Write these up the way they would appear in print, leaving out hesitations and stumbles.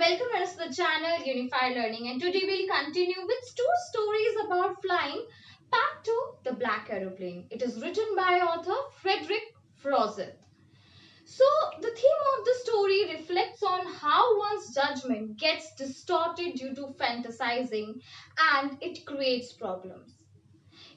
welcome us to the channel Unified Learning, and today we'll continue with two stories about flying. Part 2, The Black Aeroplane. It is written by author Frederick Frozen. So the theme of the story reflects on how one's judgment gets distorted due to fantasizing, and it creates problems.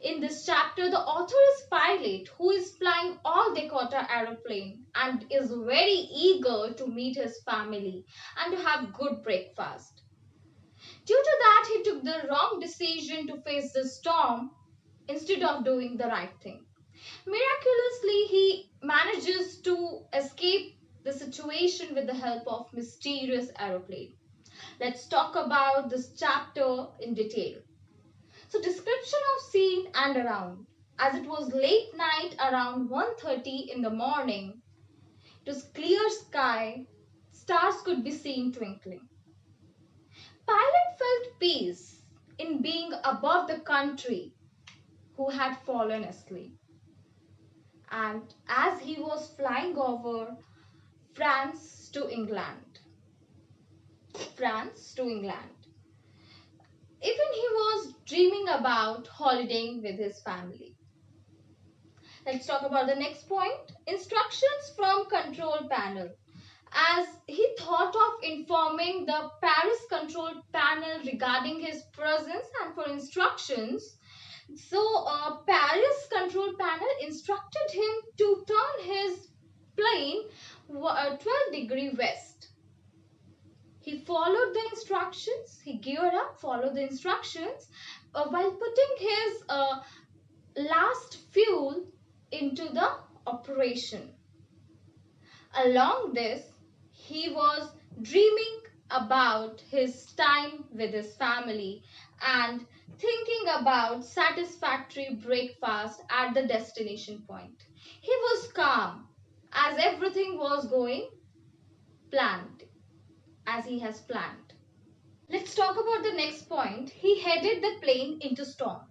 In this chapter, the author is pilot who is flying all-Dakota aeroplane and is very eager to meet his family and to have good breakfast. Due to that, he took the wrong decision to face the storm instead of doing the right thing. Miraculously, he manages to escape the situation with the help of mysterious aeroplane. Let's talk about this chapter in detail. So, description of scene and around. As it was late night around 1:30 in the morning, it was clear sky, stars could be seen twinkling. Pilot felt peace in being above the country who had fallen asleep. And as he was flying over France to England, even he was dreaming about holidaying with his family. Let's talk about the next point. Instructions from control panel. As he thought of informing the Paris control panel regarding his presence and for instructions, so Paris control panel instructed him to turn his plane 12-degree west. He followed the instructions, he geared up, followed the instructions while putting his last fuel into the operation. Along this, he was dreaming about his time with his family and thinking about satisfactory breakfast at the destination point. He was calm as everything was going planned as he has planned. Let's talk about the next point. He headed the plane into storm.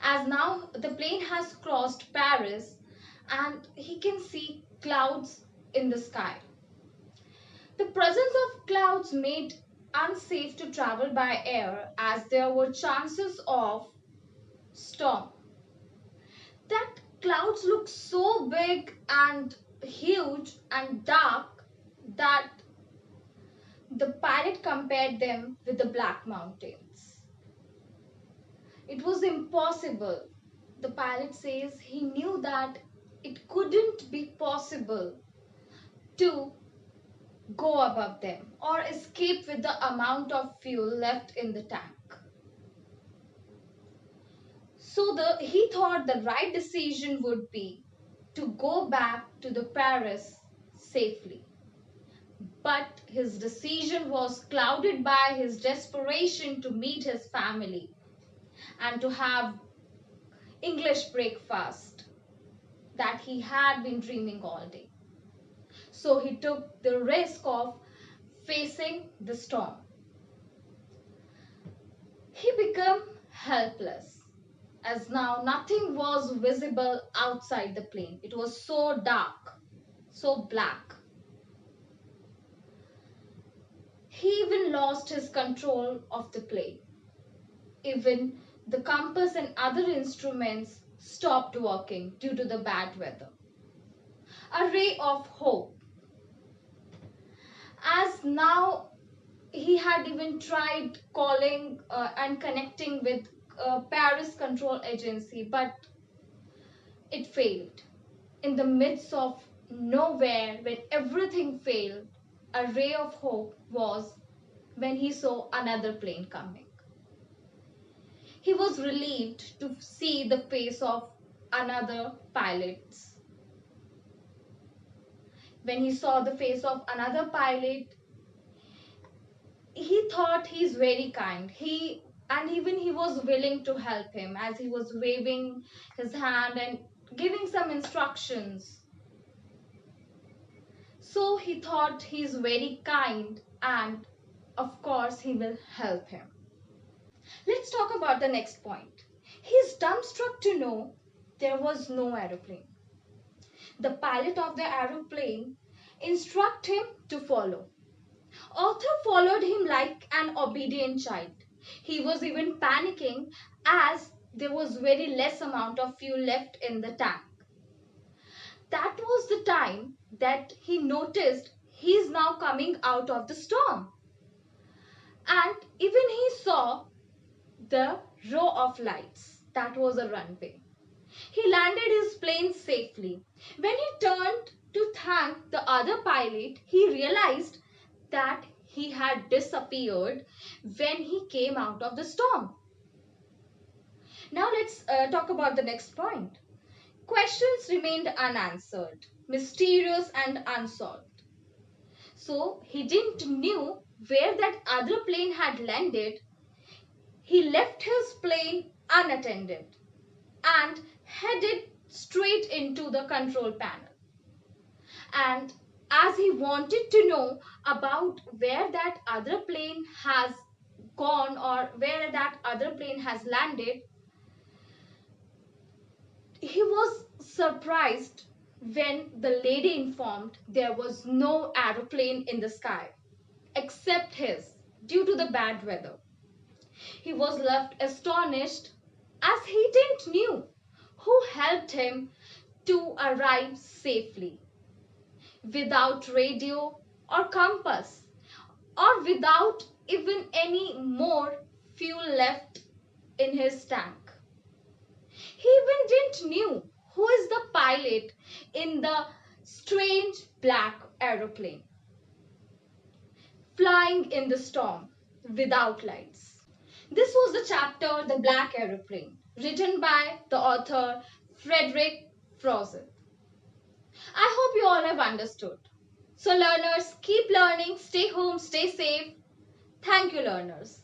As now the plane has crossed Paris and he can see clouds in the sky. The presence of clouds made unsafe to travel by air as there were chances of storm. That clouds looked so big and huge and dark that the pilot compared them with the Black Mountains. It was impossible. The pilot says he knew that it couldn't be possible to go above them or escape with the amount of fuel left in the tank. So he thought the right decision would be to go back to the Paris safely. But his decision was clouded by his desperation to meet his family and to have English breakfast that he had been dreaming all day. So he took the risk of facing the storm. He became helpless as now nothing was visible outside the plane. It was so dark, so black. He even lost his control of the plane. Even the compass and other instruments stopped working due to the bad weather. A ray of hope. As now he had even tried calling and connecting with Paris Control Agency, but it failed. In the midst of nowhere, when everything failed, a ray of hope was when he saw another plane coming. He was relieved to see the face of another pilot. When he saw the face of another pilot, he thought he's very kind. And even he was willing to help him as he was waving his hand and giving some instructions. So he thought he's very kind and of course he will help him. Let's talk about the next point. He's dumbstruck to know there was no aeroplane. The pilot of the aeroplane instructed him to follow. Author followed him like an obedient child. He was even panicking as there was very less amount of fuel left in the tank. That was the time that he noticed he's now coming out of the storm. And even he saw the row of lights. That was a runway. He landed his plane safely. When he turned to thank the other pilot, he realized that he had disappeared when he came out of the storm. Now let's talk about the next point. Questions remained unanswered, mysterious and unsolved. So he didn't knew where that other plane had landed. He left his plane unattended and headed straight into the control panel. And as he wanted to know about where that other plane has gone or where that other plane has landed, he was surprised when the lady informed there was no aeroplane in the sky except his due to the bad weather. He was left astonished as he didn't knew who helped him to arrive safely without radio or compass or without even any more fuel left in his tank. He even didn't knew who is the pilot in the strange black aeroplane flying in the storm without lights. This was the chapter The Black Aeroplane, written by the author Frederick Frozen. I hope you all have understood. So learners, keep learning, stay home, stay safe. Thank you learners.